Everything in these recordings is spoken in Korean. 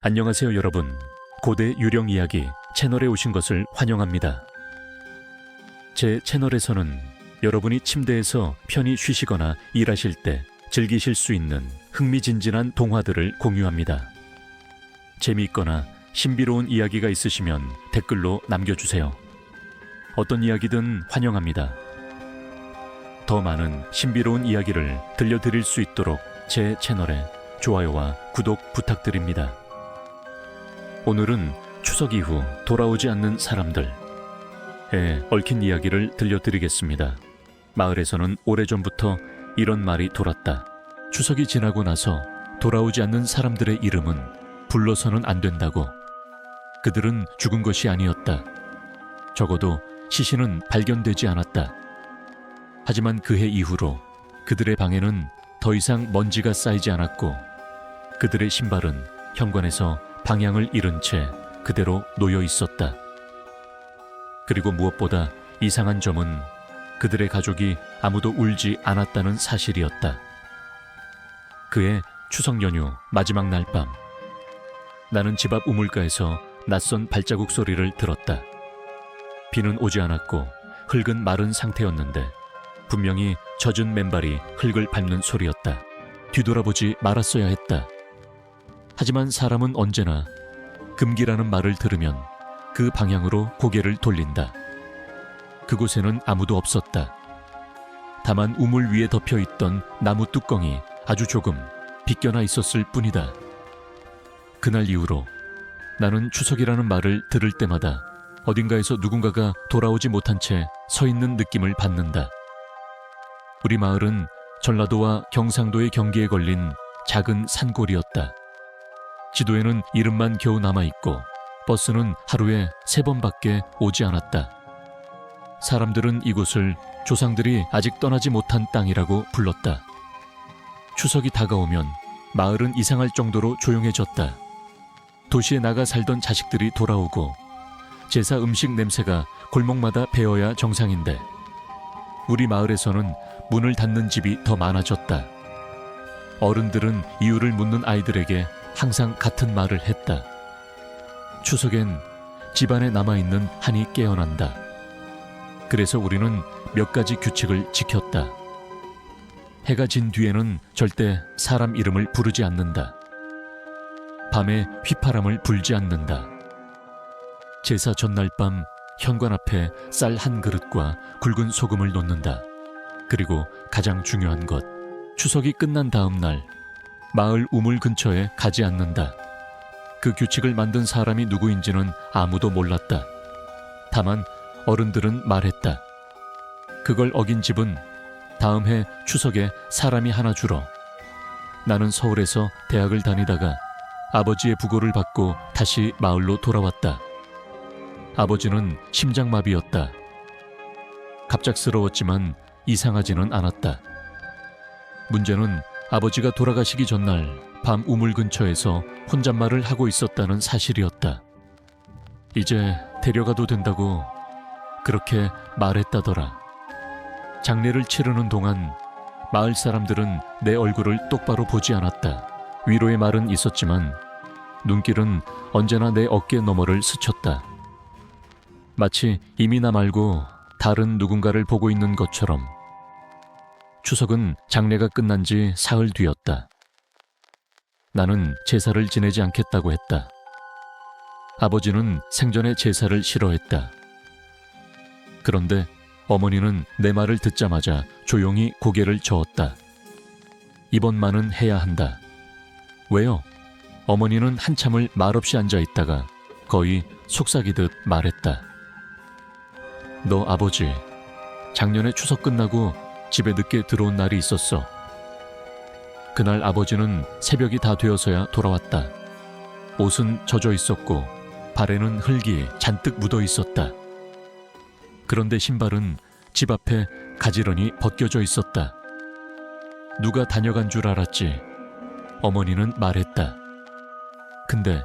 안녕하세요 여러분. 고대 유령 이야기 채널에 오신 것을 환영합니다. 제 채널에서는 여러분이 침대에서 편히 쉬시거나 일하실 때 즐기실 수 있는 흥미진진한 동화들을 공유합니다. 재미있거나 신비로운 이야기가 있으시면 댓글로 남겨주세요. 어떤 이야기든 환영합니다. 더 많은 신비로운 이야기를 들려드릴 수 있도록 제 채널에 좋아요와 구독 부탁드립니다. 오늘은 추석 이후 돌아오지 않는 사람들에 얽힌 이야기를 들려드리겠습니다. 마을에서는 오래전부터 이런 말이 돌았다. 추석이 지나고 나서 돌아오지 않는 사람들의 이름은 불러서는 안 된다고. 그들은 죽은 것이 아니었다. 적어도 시신은 발견되지 않았다. 하지만 그해 이후로 그들의 방에는 더 이상 먼지가 쌓이지 않았고 그들의 신발은 현관에서 방향을 잃은 채 그대로 놓여 있었다. 그리고 무엇보다 이상한 점은 그들의 가족이 아무도 울지 않았다는 사실이었다. 그해 추석 연휴 마지막 날 밤, 나는 집 앞 우물가에서 낯선 발자국 소리를 들었다. 비는 오지 않았고 흙은 마른 상태였는데 분명히 젖은 맨발이 흙을 밟는 소리였다. 뒤돌아보지 말았어야 했다. 하지만 사람은 언제나 금기라는 말을 들으면 그 방향으로 고개를 돌린다. 그곳에는 아무도 없었다. 다만 우물 위에 덮여있던 나무 뚜껑이 아주 조금 비껴나 있었을 뿐이다. 그날 이후로 나는 추석이라는 말을 들을 때마다 어딘가에서 누군가가 돌아오지 못한 채 서 있는 느낌을 받는다. 우리 마을은 전라도와 경상도의 경계에 걸린 작은 산골이었다. 지도에는 이름만 겨우 남아있고 버스는 하루에 3번밖에 오지 않았다. 사람들은 이곳을 조상들이 아직 떠나지 못한 땅이라고 불렀다. 추석이 다가오면 마을은 이상할 정도로 조용해졌다. 도시에 나가 살던 자식들이 돌아오고 제사 음식 냄새가 골목마다 배어야 정상인데 우리 마을에서는 문을 닫는 집이 더 많아졌다. 어른들은 이유를 묻는 아이들에게 항상 같은 말을 했다. 추석엔 집안에 남아있는 한이 깨어난다. 그래서 우리는 몇 가지 규칙을 지켰다. 해가 진 뒤에는 절대 사람 이름을 부르지 않는다. 밤에 휘파람을 불지 않는다. 제사 전날 밤 현관 앞에 쌀 한 그릇과 굵은 소금을 놓는다. 그리고 가장 중요한 것, 추석이 끝난 다음 날 마을 우물 근처에 가지 않는다. 그 규칙을 만든 사람이 누구인지는 아무도 몰랐다. 다만 어른들은 말했다. 그걸 어긴 집은 다음 해 추석에 사람이 하나 줄어. 나는 서울에서 대학을 다니다가 아버지의 부고를 받고 다시 마을로 돌아왔다. 아버지는 심장마비였다. 갑작스러웠지만 이상하지는 않았다. 문제는 아버지가 돌아가시기 전날 밤 우물 근처에서 혼잣말을 하고 있었다는 사실이었다. 이제 데려가도 된다고 그렇게 말했다더라. 장례를 치르는 동안 마을 사람들은 내 얼굴을 똑바로 보지 않았다. 위로의 말은 있었지만 눈길은 언제나 내 어깨 너머를 스쳤다. 마치 이미 나 말고 다른 누군가를 보고 있는 것처럼. 추석은 장례가 끝난 지 사흘 뒤였다. 나는 제사를 지내지 않겠다고 했다. 아버지는 생전에 제사를 싫어했다. 그런데 어머니는 내 말을 듣자마자 조용히 고개를 저었다. 이번만은 해야 한다. 왜요? 어머니는 한참을 말없이 앉아있다가 거의 속삭이듯 말했다. 너 아버지 작년에 추석 끝나고 집에 늦게 들어온 날이 있었어. 그날 아버지는 새벽이 다 되어서야 돌아왔다. 옷은 젖어 있었고 발에는 흙이 잔뜩 묻어 있었다. 그런데 신발은 집 앞에 가지런히 벗겨져 있었다. 누가 다녀간 줄 알았지. 어머니는 말했다. 근데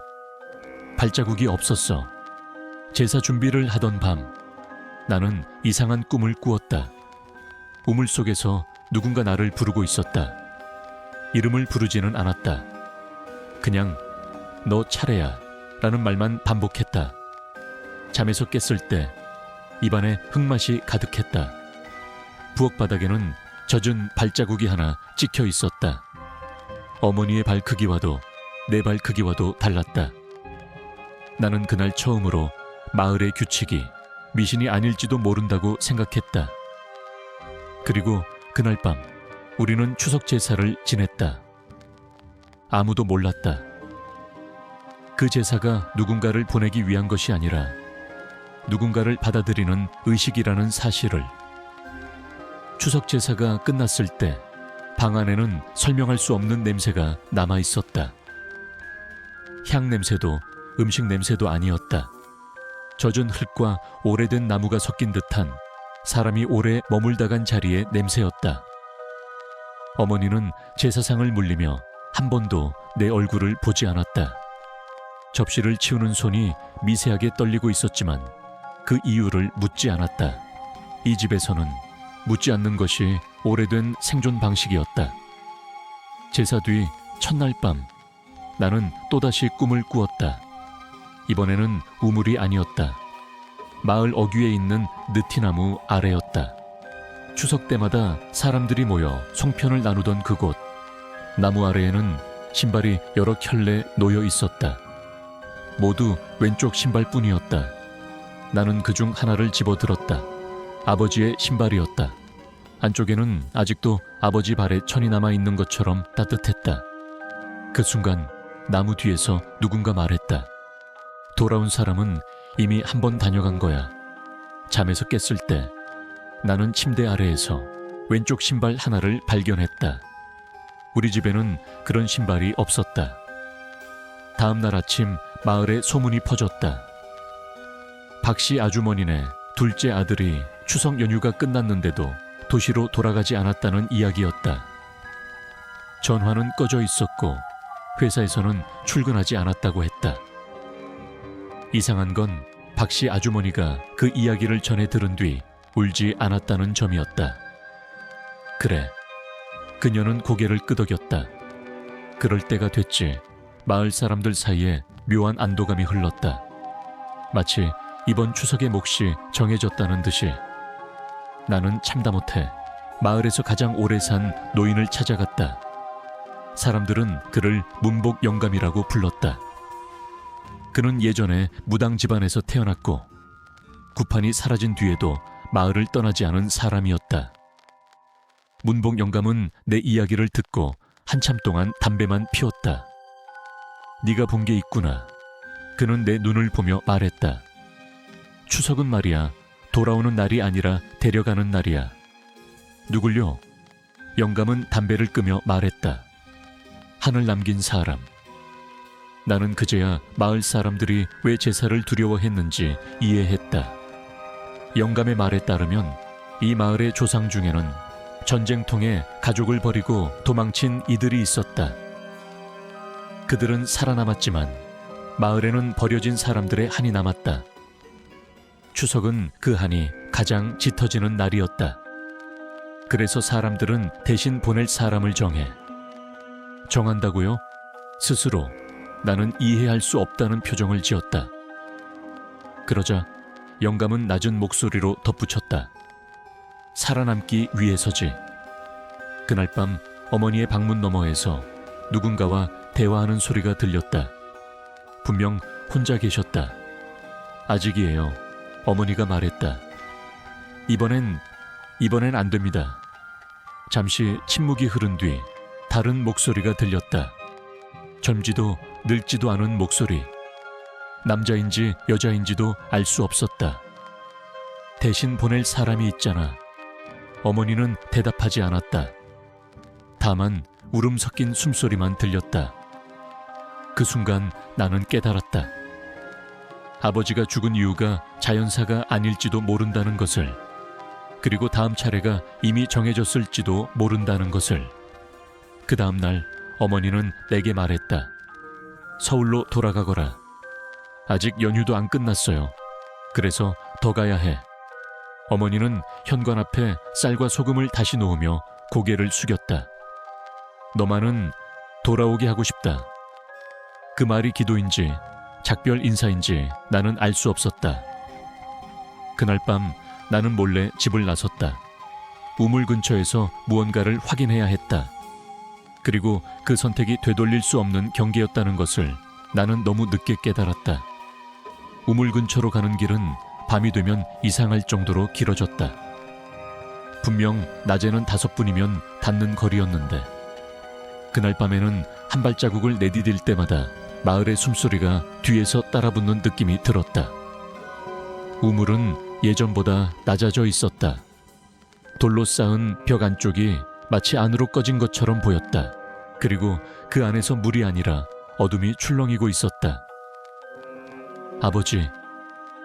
발자국이 없었어. 제사 준비를 하던 밤 나는 이상한 꿈을 꾸었다. 우물 속에서 누군가 나를 부르고 있었다. 이름을 부르지는 않았다. 그냥 너 차례야 라는 말만 반복했다. 잠에서 깼을 때 입안에 흙맛이 가득했다. 부엌 바닥에는 젖은 발자국이 하나 찍혀 있었다. 어머니의 발 크기와도 내 발 크기와도 달랐다. 나는 그날 처음으로 마을의 규칙이 미신이 아닐지도 모른다고 생각했다. 그리고 그날 밤 우리는 추석 제사를 지냈다. 아무도 몰랐다. 그 제사가 누군가를 보내기 위한 것이 아니라 누군가를 받아들이는 의식이라는 사실을. 추석 제사가 끝났을 때 방 안에는 설명할 수 없는 냄새가 남아 있었다. 향 냄새도 음식 냄새도 아니었다. 젖은 흙과 오래된 나무가 섞인 듯한 사람이 오래 머물다 간 자리의 냄새였다. 어머니는 제사상을 물리며 한 번도 내 얼굴을 보지 않았다. 접시를 치우는 손이 미세하게 떨리고 있었지만 그 이유를 묻지 않았다. 이 집에서는 묻지 않는 것이 오래된 생존 방식이었다. 제사 뒤 첫날 밤 나는 또다시 꿈을 꾸었다. 이번에는 우물이 아니었다. 마을 어귀에 있는 느티나무 아래였다. 추석 때마다 사람들이 모여 송편을 나누던 그곳. 나무 아래에는 신발이 여러 켤레 놓여 있었다. 모두 왼쪽 신발뿐이었다. 나는 그중 하나를 집어들었다. 아버지의 신발이었다. 안쪽에는 아직도 아버지 발에 천이 남아있는 것처럼 따뜻했다. 그 순간 나무 뒤에서 누군가 말했다. 돌아온 사람은 이미 한 번 다녀간 거야. 잠에서 깼을 때 나는 침대 아래에서 왼쪽 신발 하나를 발견했다. 우리 집에는 그런 신발이 없었다. 다음 날 아침 마을에 소문이 퍼졌다. 박씨 아주머니네 둘째 아들이 추석 연휴가 끝났는데도 도시로 돌아가지 않았다는 이야기였다. 전화는 꺼져 있었고 회사에서는 출근하지 않았다고 했다. 이상한 건 박씨 아주머니가 그 이야기를 전해 들은 뒤 울지 않았다는 점이었다. 그래, 그녀는 고개를 끄덕였다. 그럴 때가 됐지. 마을 사람들 사이에 묘한 안도감이 흘렀다. 마치 이번 추석의 몫이 정해졌다는 듯이. 나는 참다 못해 마을에서 가장 오래 산 노인을 찾아갔다. 사람들은 그를 문복 영감이라고 불렀다. 그는 예전에 무당 집안에서 태어났고 구판이 사라진 뒤에도 마을을 떠나지 않은 사람이었다. 문복 영감은 내 이야기를 듣고 한참 동안 담배만 피웠다. 네가 본 게 있구나. 그는 내 눈을 보며 말했다. 추석은 말이야, 돌아오는 날이 아니라 데려가는 날이야. 누굴요? 영감은 담배를 끄며 말했다. 하늘 남긴 사람. 나는 그제야 마을 사람들이 왜 제사를 두려워했는지 이해했다. 영감의 말에 따르면 이 마을의 조상 중에는 전쟁통에 가족을 버리고 도망친 이들이 있었다. 그들은 살아남았지만 마을에는 버려진 사람들의 한이 남았다. 추석은 그 한이 가장 짙어지는 날이었다. 그래서 사람들은 대신 보낼 사람을 정한다고요? 스스로 나는 이해할 수 없다는 표정을 지었다. 그러자 영감은 낮은 목소리로 덧붙였다. 살아남기 위해서지. 그날 밤 어머니의 방문 너머에서 누군가와 대화하는 소리가 들렸다. 분명 혼자 계셨다. 아직이에요. 어머니가 말했다. 이번엔 안 됩니다. 잠시 침묵이 흐른 뒤 다른 목소리가 들렸다. 젊지도 늙지도 않은 목소리. 남자인지 여자인지도 알 수 없었다. 대신 보낼 사람이 있잖아. 어머니는 대답하지 않았다. 다만 울음 섞인 숨소리만 들렸다. 그 순간 나는 깨달았다. 아버지가 죽은 이유가 자연사가 아닐지도 모른다는 것을, 그리고 다음 차례가 이미 정해졌을지도 모른다는 것을. 그 다음 날 어머니는 내게 말했다. 서울로 돌아가거라. 아직 연휴도 안 끝났어요. 그래서 더 가야 해. 어머니는 현관 앞에 쌀과 소금을 다시 놓으며 고개를 숙였다. 너만은 돌아오게 하고 싶다. 그 말이 기도인지 작별 인사인지 나는 알 수 없었다. 그날 밤 나는 몰래 집을 나섰다. 우물 근처에서 무언가를 확인해야 했다. 그리고 그 선택이 되돌릴 수 없는 경계였다는 것을 나는 너무 늦게 깨달았다. 우물 근처로 가는 길은 밤이 되면 이상할 정도로 길어졌다. 분명 낮에는 5분이면 닿는 거리였는데 그날 밤에는 한 발자국을 내디딜 때마다 마을의 숨소리가 뒤에서 따라붙는 느낌이 들었다. 우물은 예전보다 낮아져 있었다. 돌로 쌓은 벽 안쪽이 마치 안으로 꺼진 것처럼 보였다. 그리고 그 안에서 물이 아니라 어둠이 출렁이고 있었다. 아버지,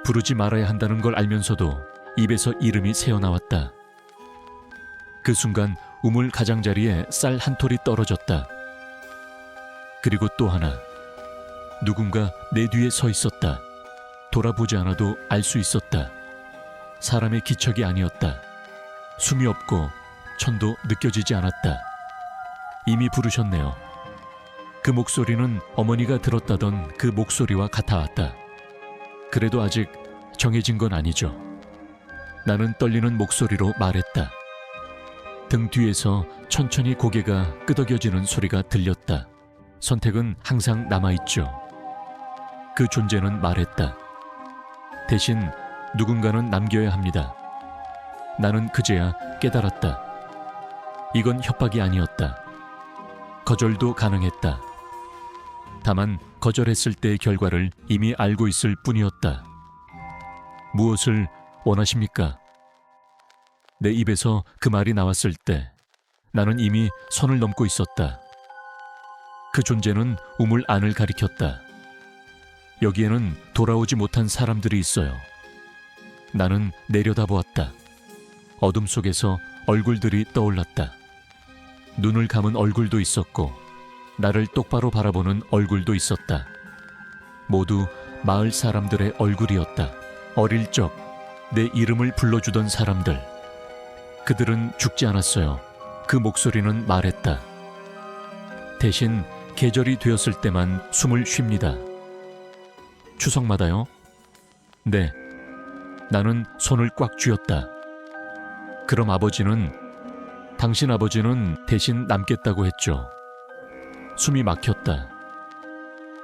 부르지 말아야 한다는 걸 알면서도 입에서 이름이 새어나왔다. 그 순간 우물 가장자리에 쌀 한 톨이 떨어졌다. 그리고 또 하나. 누군가 내 뒤에 서 있었다. 돌아보지 않아도 알 수 있었다. 사람의 기척이 아니었다. 숨이 없고 천도 느껴지지 않았다. 이미 부르셨네요. 그 목소리는 어머니가 들었다던 그 목소리와 같아왔다. 그래도 아직 정해진 건 아니죠. 나는 떨리는 목소리로 말했다. 등 뒤에서 천천히 고개가 끄덕여지는 소리가 들렸다. 선택은 항상 남아있죠. 그 존재는 말했다. 대신 누군가는 남겨야 합니다. 나는 그제야 깨달았다. 이건 협박이 아니었다. 거절도 가능했다. 다만 거절했을 때의 결과를 이미 알고 있을 뿐이었다. 무엇을 원하십니까? 내 입에서 그 말이 나왔을 때 나는 이미 선을 넘고 있었다. 그 존재는 우물 안을 가리켰다. 여기에는 돌아오지 못한 사람들이 있어요. 나는 내려다보았다. 어둠 속에서 얼굴들이 떠올랐다. 눈을 감은 얼굴도 있었고 나를 똑바로 바라보는 얼굴도 있었다. 모두 마을 사람들의 얼굴이었다. 어릴 적 내 이름을 불러주던 사람들. 그들은 죽지 않았어요. 그 목소리는 말했다. 대신 계절이 되었을 때만 숨을 쉽니다. 추석마다요? 네. 나는 손을 꽉 쥐었다. 그럼 당신 아버지는 대신 남겠다고 했죠. 숨이 막혔다.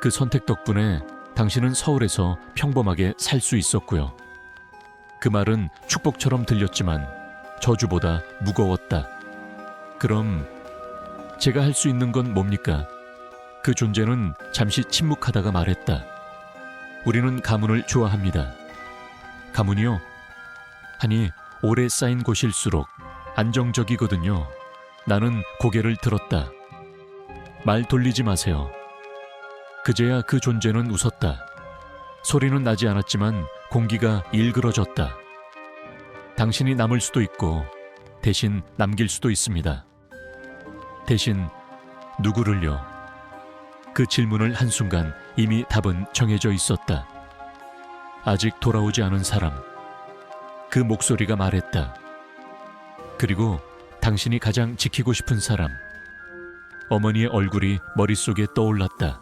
그 선택 덕분에 당신은 서울에서 평범하게 살 수 있었고요. 그 말은 축복처럼 들렸지만 저주보다 무거웠다. 그럼 제가 할 수 있는 건 뭡니까? 그 존재는 잠시 침묵하다가 말했다. 우리는 가문을 좋아합니다. 가문이요? 아니, 오래 쌓인 곳일수록 안정적이거든요. 나는 고개를 들었다. 말 돌리지 마세요. 그제야 그 존재는 웃었다. 소리는 나지 않았지만 공기가 일그러졌다. 당신이 남을 수도 있고 대신 남길 수도 있습니다. 대신 누구를요? 그 질문을 한순간 이미 답은 정해져 있었다. 아직 돌아오지 않은 사람. 그 목소리가 말했다. 그리고 당신이 가장 지키고 싶은 사람. 어머니의 얼굴이 머릿속에 떠올랐다.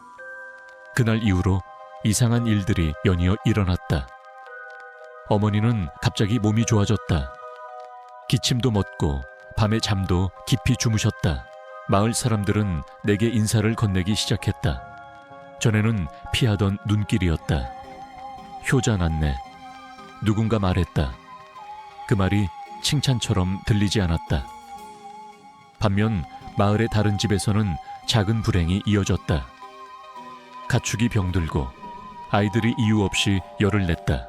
그날 이후로 이상한 일들이 연이어 일어났다. 어머니는 갑자기 몸이 좋아졌다. 기침도 멎고 밤에 잠도 깊이 주무셨다. 마을 사람들은 내게 인사를 건네기 시작했다. 전에는 피하던 눈길이었다. 효자 났네. 누군가 말했다. 그 말이 칭찬처럼 들리지 않았다. 반면 마을의 다른 집에서는 작은 불행이 이어졌다. 가축이 병들고 아이들이 이유 없이 열을 냈다.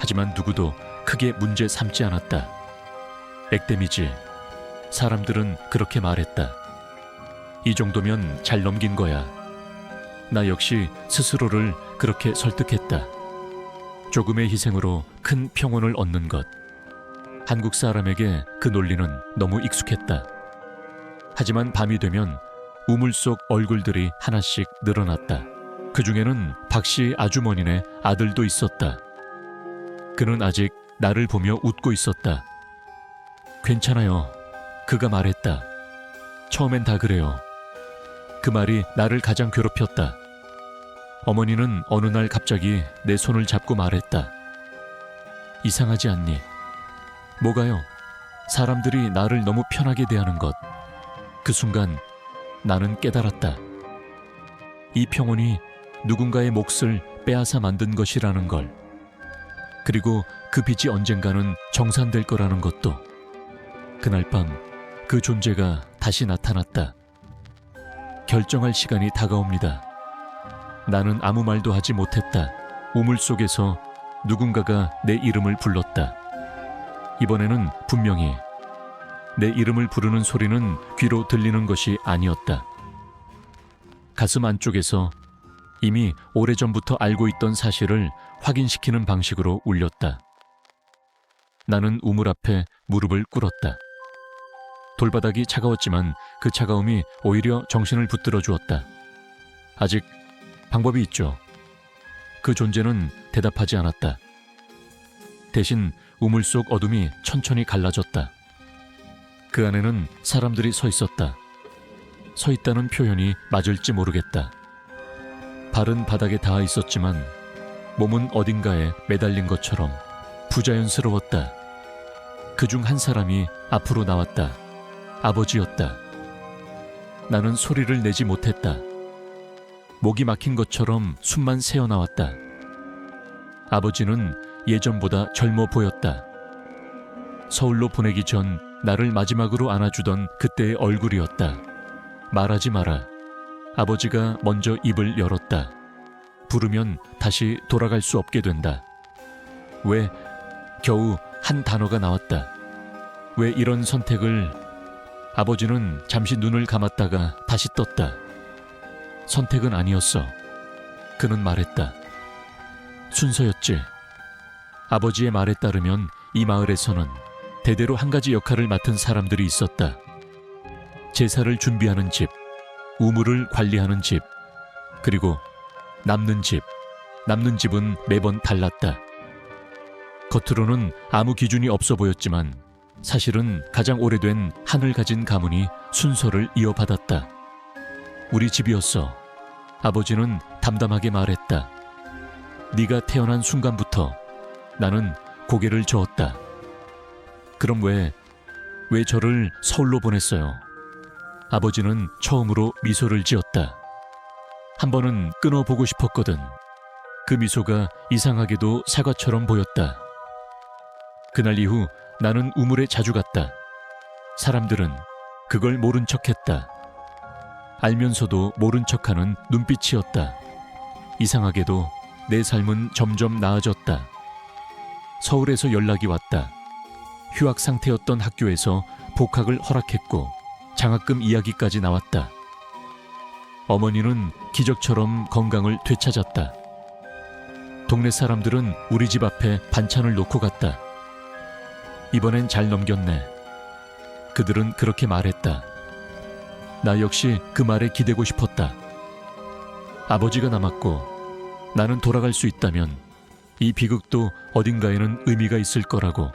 하지만 누구도 크게 문제 삼지 않았다. 액땜이지. 사람들은 그렇게 말했다. 이 정도면 잘 넘긴 거야. 나 역시 스스로를 그렇게 설득했다. 조금의 희생으로 큰 평온을 얻는 것. 한국 사람에게 그 논리는 너무 익숙했다. 하지만 밤이 되면 우물 속 얼굴들이 하나씩 늘어났다. 그 중에는 박 씨 아주머니네 아들도 있었다. 그는 아직 나를 보며 웃고 있었다. 괜찮아요. 그가 말했다. 처음엔 다 그래요. 그 말이 나를 가장 괴롭혔다. 어머니는 어느 날 갑자기 내 손을 잡고 말했다. 이상하지 않니? 뭐가요? 사람들이 나를 너무 편하게 대하는 것. 그 순간 나는 깨달았다. 이 평온이 누군가의 몫을 빼앗아 만든 것이라는 걸. 그리고 그 빚이 언젠가는 정산될 거라는 것도. 그날 밤 그 존재가 다시 나타났다. 결정할 시간이 다가옵니다. 나는 아무 말도 하지 못했다. 우물 속에서 누군가가 내 이름을 불렀다. 이번에는 분명히 내 이름을 부르는 소리는 귀로 들리는 것이 아니었다. 가슴 안쪽에서 이미 오래전부터 알고 있던 사실을 확인시키는 방식으로 울렸다. 나는 우물 앞에 무릎을 꿇었다. 돌바닥이 차가웠지만 그 차가움이 오히려 정신을 붙들어 주었다. 아직 방법이 있죠. 그 존재는 대답하지 않았다. 대신 우물 속 어둠이 천천히 갈라졌다. 그 안에는 사람들이 서 있었다. 서 있다는 표현이 맞을지 모르겠다. 발은 바닥에 닿아 있었지만 몸은 어딘가에 매달린 것처럼 부자연스러웠다. 그중 한 사람이 앞으로 나왔다. 아버지였다. 나는 소리를 내지 못했다. 목이 막힌 것처럼 숨만 새어나왔다. 아버지는 예전보다 젊어 보였다. 서울로 보내기 전 나를 마지막으로 안아주던 그때의 얼굴이었다. 말하지 마라. 아버지가 먼저 입을 열었다. 부르면 다시 돌아갈 수 없게 된다. 왜? 겨우 한 단어가 나왔다. 왜 이런 선택을? 아버지는 잠시 눈을 감았다가 다시 떴다. 선택은 아니었어. 그는 말했다. 순서였지. 아버지의 말에 따르면 이 마을에서는 대대로 한 가지 역할을 맡은 사람들이 있었다. 제사를 준비하는 집, 우물을 관리하는 집, 그리고 남는 집. 남는 집은 매번 달랐다. 겉으로는 아무 기준이 없어 보였지만 사실은 가장 오래된 한을 가진 가문이 순서를 이어받았다. 우리 집이었어. 아버지는 담담하게 말했다. 네가 태어난 순간부터 나는 고개를 저었다. 그럼 왜 저를 서울로 보냈어요? 아버지는 처음으로 미소를 지었다. 한 번은 끊어보고 싶었거든. 그 미소가 이상하게도 사과처럼 보였다. 그날 이후 나는 우물에 자주 갔다. 사람들은 그걸 모른 척했다. 알면서도 모른 척하는 눈빛이었다. 이상하게도 내 삶은 점점 나아졌다. 서울에서 연락이 왔다. 휴학 상태였던 학교에서 복학을 허락했고 장학금 이야기까지 나왔다. 어머니는 기적처럼 건강을 되찾았다. 동네 사람들은 우리 집 앞에 반찬을 놓고 갔다. 이번엔 잘 넘겼네. 그들은 그렇게 말했다. 나 역시 그 말에 기대고 싶었다. 아버지가 남았고 나는 돌아갈 수 있다면 이 비극도 어딘가에는 의미가 있을 거라고.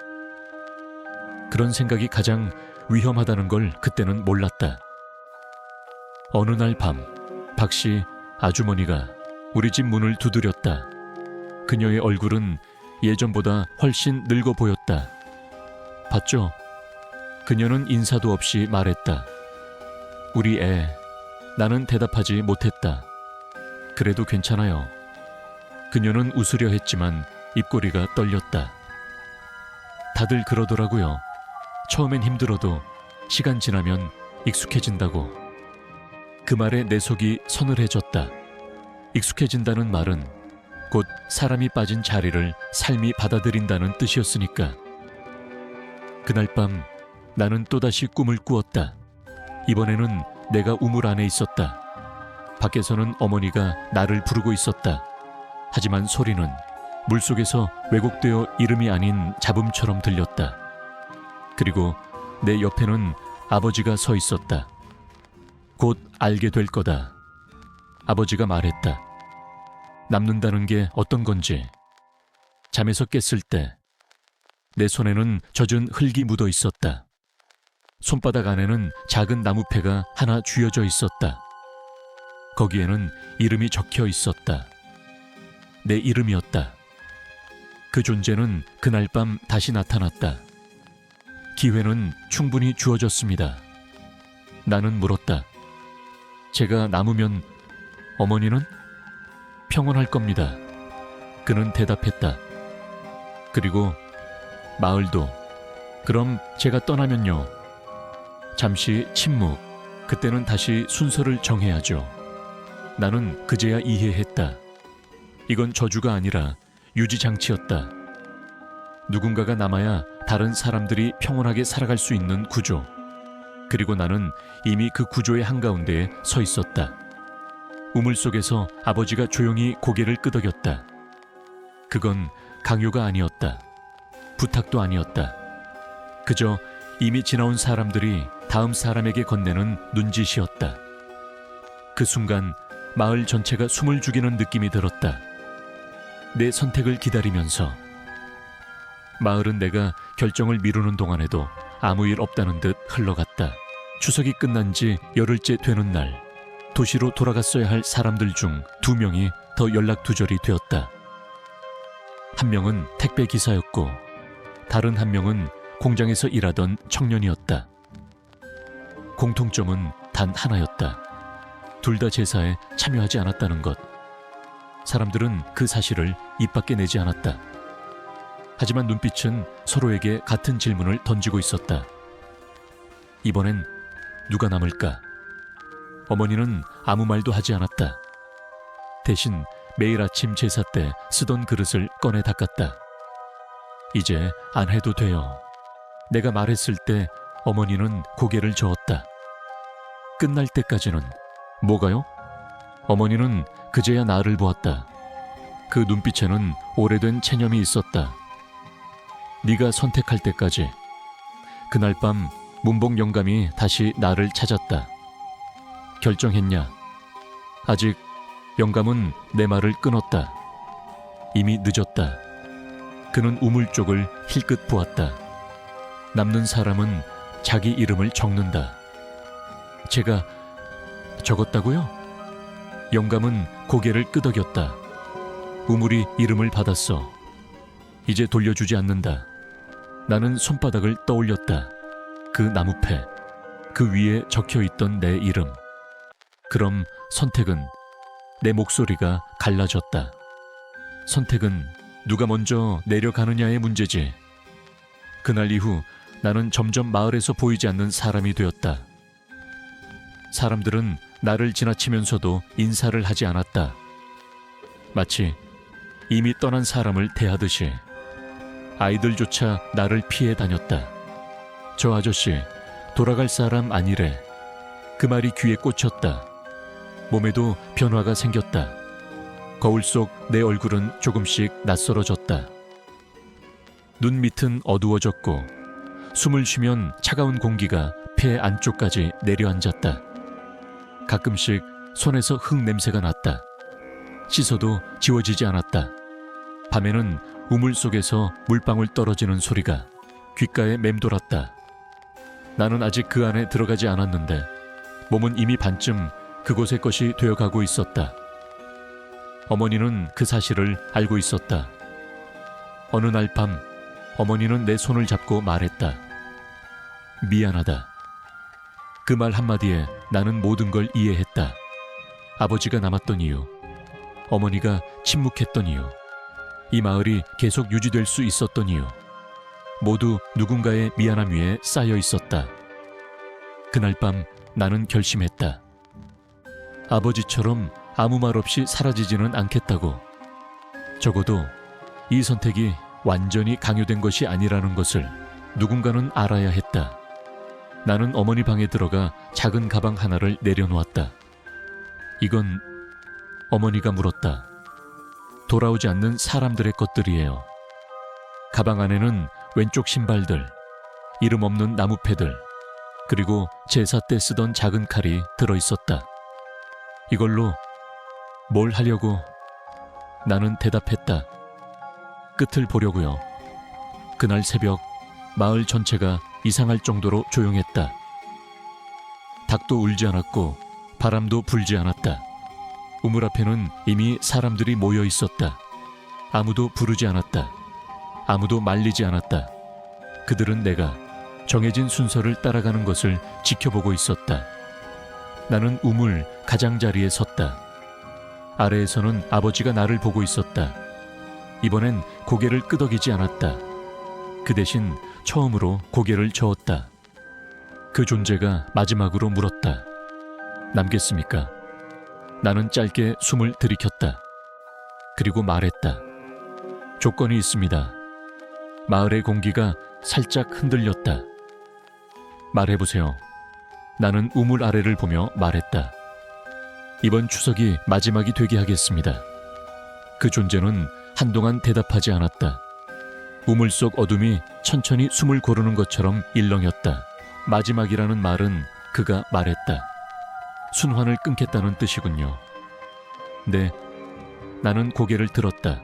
그런 생각이 가장 위험하다는 걸 그때는 몰랐다. 어느 날 밤 박씨 아주머니가 우리 집 문을 두드렸다. 그녀의 얼굴은 예전보다 훨씬 늙어 보였다. 봤죠? 그녀는 인사도 없이 말했다. 우리 애. 나는 대답하지 못했다. 그래도 괜찮아요. 그녀는 웃으려 했지만 입꼬리가 떨렸다. 다들 그러더라고요. 처음엔 힘들어도 시간 지나면 익숙해진다고. 그 말에 내 속이 서늘해졌다. 익숙해진다는 말은 곧 사람이 빠진 자리를 삶이 받아들인다는 뜻이었으니까. 그날 밤 나는 또다시 꿈을 꾸었다. 이번에는 내가 우물 안에 있었다. 밖에서는 어머니가 나를 부르고 있었다. 하지만 소리는 물속에서 왜곡되어 이름이 아닌 잡음처럼 들렸다. 그리고 내 옆에는 아버지가 서 있었다. 곧 알게 될 거다. 아버지가 말했다. 남는다는 게 어떤 건지. 잠에서 깼을 때 내 손에는 젖은 흙이 묻어 있었다. 손바닥 안에는 작은 나무패가 하나 쥐어져 있었다. 거기에는 이름이 적혀 있었다. 내 이름이었다. 그 존재는 그날 밤 다시 나타났다. 기회는 충분히 주어졌습니다. 나는 물었다. 제가 남으면 어머니는? 평온할 겁니다. 그는 대답했다. 그리고 마을도. 그럼 제가 떠나면요? 잠시 침묵. 그때는 다시 순서를 정해야죠. 나는 그제야 이해했다. 이건 저주가 아니라 유지장치였다. 누군가가 남아야 다른 사람들이 평온하게 살아갈 수 있는 구조. 그리고 나는 이미 그 구조의 한가운데에 서 있었다. 우물 속에서 아버지가 조용히 고개를 끄덕였다. 그건 강요가 아니었다. 부탁도 아니었다. 그저 이미 지나온 사람들이 다음 사람에게 건네는 눈짓이었다. 그 순간 마을 전체가 숨을 죽이는 느낌이 들었다. 내 선택을 기다리면서. 마을은 내가 결정을 미루는 동안에도 아무 일 없다는 듯 흘러갔다. 추석이 끝난 지 열흘째 되는 날, 도시로 돌아갔어야 할 사람들 중 2명이 더 연락두절이 되었다. 한 명은 택배 기사였고 다른 한 명은 공장에서 일하던 청년이었다. 공통점은 단 하나였다. 둘 다 제사에 참여하지 않았다는 것. 사람들은 그 사실을 입 밖에 내지 않았다. 하지만 눈빛은 서로에게 같은 질문을 던지고 있었다. 이번엔 누가 남을까? 어머니는 아무 말도 하지 않았다. 대신 매일 아침 제사 때 쓰던 그릇을 꺼내 닦았다. 이제 안 해도 돼요. 내가 말했을 때 어머니는 고개를 저었다. 끝날 때까지는. 뭐가요? 어머니는 그제야 나를 보았다. 그 눈빛에는 오래된 체념이 있었다. 네가 선택할 때까지. 그날 밤 문복 영감이 다시 나를 찾았다. 결정했냐? 아직. 영감은 내 말을 끊었다. 이미 늦었다. 그는 우물 쪽을 힐끗 보았다. 남는 사람은 자기 이름을 적는다. 제가 적었다고요? 영감은 고개를 끄덕였다. 우물이 이름을 받았어. 이제 돌려주지 않는다. 나는 손바닥을 떠올렸다. 그 나무패, 그 위에 적혀있던 내 이름. 그럼 선택은? 내 목소리가 갈라졌다. 선택은 누가 먼저 내려가느냐의 문제지. 그날 이후 나는 점점 마을에서 보이지 않는 사람이 되었다. 사람들은 나를 지나치면서도 인사를 하지 않았다. 마치 이미 떠난 사람을 대하듯이. 아이들조차 나를 피해 다녔다. 저 아저씨, 돌아갈 사람 아니래. 그 말이 귀에 꽂혔다. 몸에도 변화가 생겼다. 거울 속 내 얼굴은 조금씩 낯설어졌다. 눈 밑은 어두워졌고 숨을 쉬면 차가운 공기가 폐 안쪽까지 내려앉았다. 가끔씩 손에서 흙 냄새가 났다. 씻어도 지워지지 않았다. 밤에는 우물 속에서 물방울 떨어지는 소리가 귓가에 맴돌았다. 나는 아직 그 안에 들어가지 않았는데 몸은 이미 반쯤 그곳의 것이 되어가고 있었다. 어머니는 그 사실을 알고 있었다. 어느 날 밤 어머니는 내 손을 잡고 말했다. 미안하다. 그 말 한마디에 나는 모든 걸 이해했다. 아버지가 남았던 이유, 어머니가 침묵했던 이유, 이 마을이 계속 유지될 수 있었던 이유, 모두 누군가의 미안함 위에 쌓여 있었다. 그날 밤 나는 결심했다. 아버지처럼 아무 말 없이 사라지지는 않겠다고. 적어도 이 선택이 완전히 강요된 것이 아니라는 것을 누군가는 알아야 했다. 나는 어머니 방에 들어가 작은 가방 하나를 내려놓았다. 이건? 어머니가 물었다. 돌아오지 않는 사람들의 것들이에요. 가방 안에는 왼쪽 신발들, 이름 없는 나무패들, 그리고 제사 때 쓰던 작은 칼이 들어있었다. 이걸로 뭘 하려고? 나는 대답했다. 끝을 보려고요. 그날 새벽 마을 전체가 이상할 정도로 조용했다. 닭도 울지 않았고 바람도 불지 않았다. 우물 앞에는 이미 사람들이 모여 있었다. 아무도 부르지 않았다. 아무도 말리지 않았다. 그들은 내가 정해진 순서를 따라가는 것을 지켜보고 있었다. 나는 우물 가장자리에 섰다. 아래에서는 아버지가 나를 보고 있었다. 이번엔 고개를 끄덕이지 않았다. 그 대신 처음으로 고개를 저었다. 그 존재가 마지막으로 물었다. 남겠습니까? 나는 짧게 숨을 들이켰다. 그리고 말했다. 조건이 있습니다. 마을의 공기가 살짝 흔들렸다. 말해보세요. 나는 우물 아래를 보며 말했다. 이번 추석이 마지막이 되게 하겠습니다. 그 존재는 한동안 대답하지 않았다. 우물 속 어둠이 천천히 숨을 고르는 것처럼 일렁였다. 마지막이라는 말은 그가 말했다. 순환을 끊겠다는 뜻이군요. 네, 나는 고개를 들었다.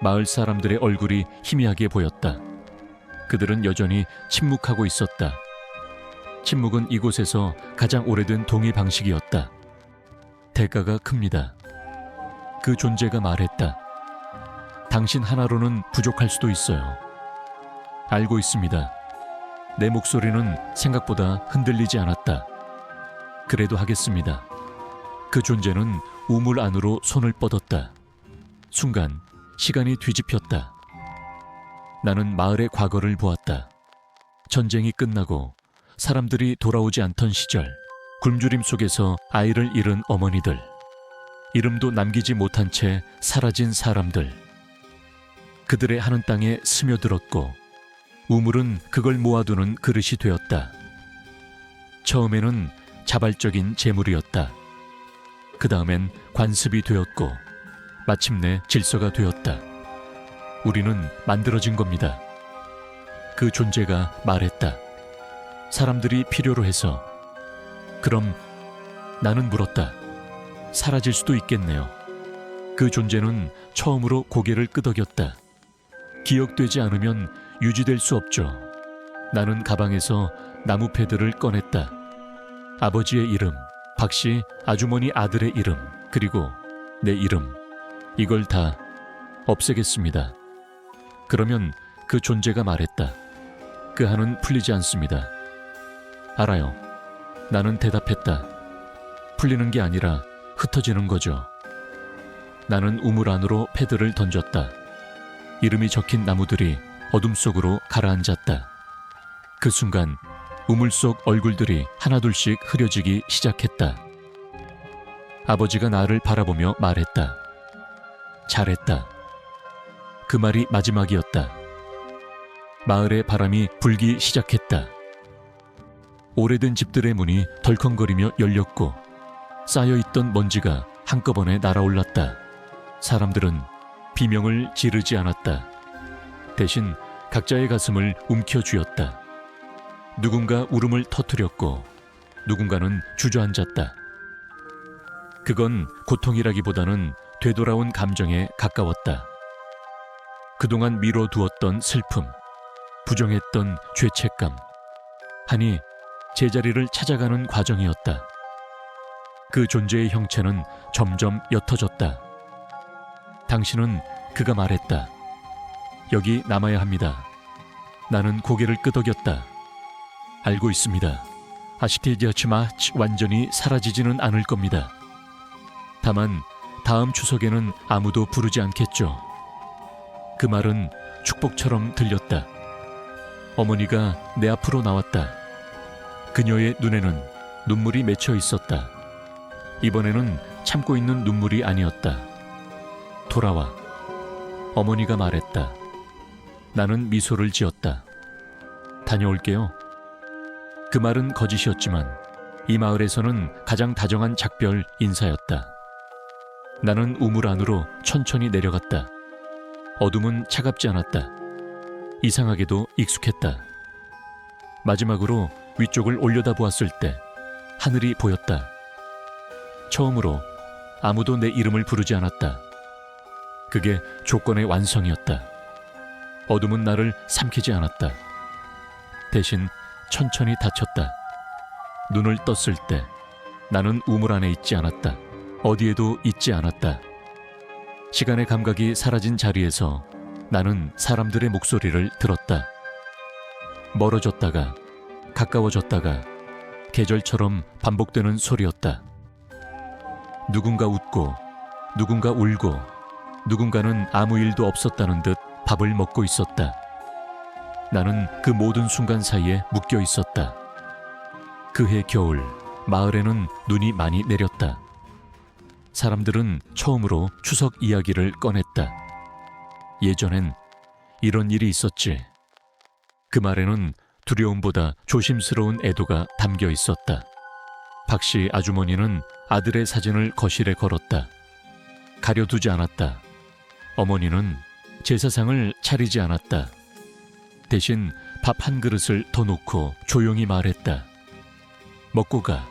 마을 사람들의 얼굴이 희미하게 보였다. 그들은 여전히 침묵하고 있었다. 침묵은 이곳에서 가장 오래된 동의 방식이었다. 대가가 큽니다. 그 존재가 말했다. 당신 하나로는 부족할 수도 있어요. 알고 있습니다. 내 목소리는 생각보다 흔들리지 않았다. 그래도 하겠습니다. 그 존재는 우물 안으로 손을 뻗었다. 순간 시간이 뒤집혔다. 나는 마을의 과거를 보았다. 전쟁이 끝나고 사람들이 돌아오지 않던 시절, 굶주림 속에서 아이를 잃은 어머니들, 이름도 남기지 못한 채 사라진 사람들. 그들의 하는 땅에 스며들었고 우물은 그걸 모아두는 그릇이 되었다. 처음에는 자발적인 재물이었다. 그 다음엔 관습이 되었고 마침내 질서가 되었다. 우리는 만들어진 겁니다. 그 존재가 말했다. 사람들이 필요로 해서. 그럼 나는 물었다. 사라질 수도 있겠네요. 그 존재는 처음으로 고개를 끄덕였다. 기억되지 않으면 유지될 수 없죠. 나는 가방에서 나무 패드를 꺼냈다. 아버지의 이름, 박씨 아주머니 아들의 이름, 그리고 내 이름, 이걸 다 없애겠습니다. 그러면 그 존재가 말했다. 그 한은 풀리지 않습니다. 알아요. 나는 대답했다. 풀리는 게 아니라 흩어지는 거죠. 나는 우물 안으로 패드를 던졌다. 이름이 적힌 나무들이 어둠 속으로 가라앉았다. 그 순간 우물 속 얼굴들이 하나둘씩 흐려지기 시작했다. 아버지가 나를 바라보며 말했다. 잘했다. 그 말이 마지막이었다. 마을의 바람이 불기 시작했다. 오래된 집들의 문이 덜컹거리며 열렸고 쌓여있던 먼지가 한꺼번에 날아올랐다. 사람들은 비명을 지르지 않았다. 대신 각자의 가슴을 움켜쥐었다. 누군가 울음을 터뜨렸고 누군가는 주저앉았다. 그건 고통이라기보다는 되돌아온 감정에 가까웠다. 그동안 미뤄두었던 슬픔, 부정했던 죄책감, 아니 제자리를 찾아가는 과정이었다. 그 존재의 형체는 점점 옅어졌다. 당신은 그가 말했다. 여기 남아야 합니다. 나는 고개를 끄덕였다. 알고 있습니다. 아시티지아치마 완전히 사라지지는 않을 겁니다. 다만 다음 추석에는 아무도 부르지 않겠죠. 그 말은 축복처럼 들렸다. 어머니가 내 앞으로 나왔다. 그녀의 눈에는 눈물이 맺혀 있었다. 이번에는 참고 있는 눈물이 아니었다. 돌아와. 어머니가 말했다. 나는 미소를 지었다. 다녀올게요. 그 말은 거짓이었지만 이 마을에서는 가장 다정한 작별 인사였다. 나는 우물 안으로 천천히 내려갔다. 어둠은 차갑지 않았다. 이상하게도 익숙했다. 마지막으로 위쪽을 올려다보았을 때 하늘이 보였다. 처음으로 아무도 내 이름을 부르지 않았다. 그게 조건의 완성이었다. 어둠은 나를 삼키지 않았다. 대신 천천히 닫혔다. 눈을 떴을 때 나는 우물 안에 있지 않았다. 어디에도 있지 않았다. 시간의 감각이 사라진 자리에서 나는 사람들의 목소리를 들었다. 멀어졌다가 가까워졌다가 계절처럼 반복되는 소리였다. 누군가 웃고 누군가 울고 누군가는 아무 일도 없었다는 듯 밥을 먹고 있었다. 나는 그 모든 순간 사이에 묶여 있었다. 그해 겨울 마을에는 눈이 많이 내렸다. 사람들은 처음으로 추석 이야기를 꺼냈다. 예전엔 이런 일이 있었지. 그 말에는 두려움보다 조심스러운 애도가 담겨 있었다. 박씨 아주머니는 아들의 사진을 거실에 걸었다. 가려두지 않았다. 어머니는 제사상을 차리지 않았다. 대신 밥 한 그릇을 더 놓고 조용히 말했다. 먹고 가.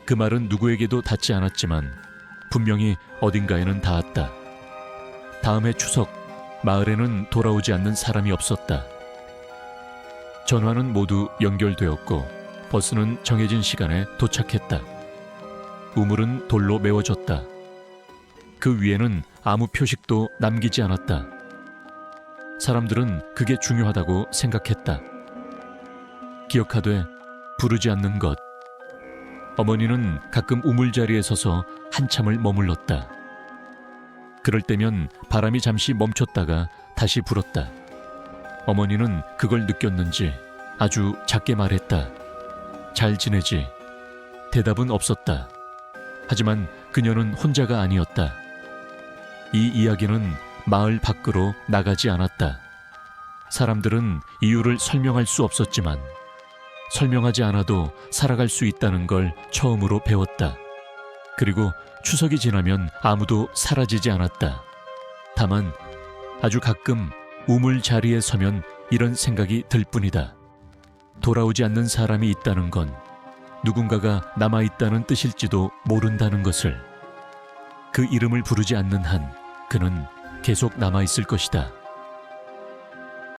그 말은 누구에게도 닿지 않았지만 분명히 어딘가에는 닿았다. 다음 해 추석, 마을에는 돌아오지 않는 사람이 없었다. 전화는 모두 연결되었고 버스는 정해진 시간에 도착했다. 우물은 돌로 메워졌다. 그 위에는 아무 표식도 남기지 않았다. 사람들은 그게 중요하다고 생각했다. 기억하되 부르지 않는 것. 어머니는 가끔 우물자리에 서서 한참을 머물렀다. 그럴 때면 바람이 잠시 멈췄다가 다시 불었다. 어머니는 그걸 느꼈는지 아주 작게 말했다. 잘 지내지? 대답은 없었다. 하지만 그녀는 혼자가 아니었다. 이 이야기는 마을 밖으로 나가지 않았다. 사람들은 이유를 설명할 수 없었지만 설명하지 않아도 살아갈 수 있다는 걸 처음으로 배웠다. 그리고 추석이 지나면 아무도 사라지지 않았다. 다만 아주 가끔 우물 자리에 서면 이런 생각이 들 뿐이다. 돌아오지 않는 사람이 있다는 건 누군가가 남아있다는 뜻일지도 모른다는 것을. 그 이름을 부르지 않는 한 그는 계속 남아있을 것이다.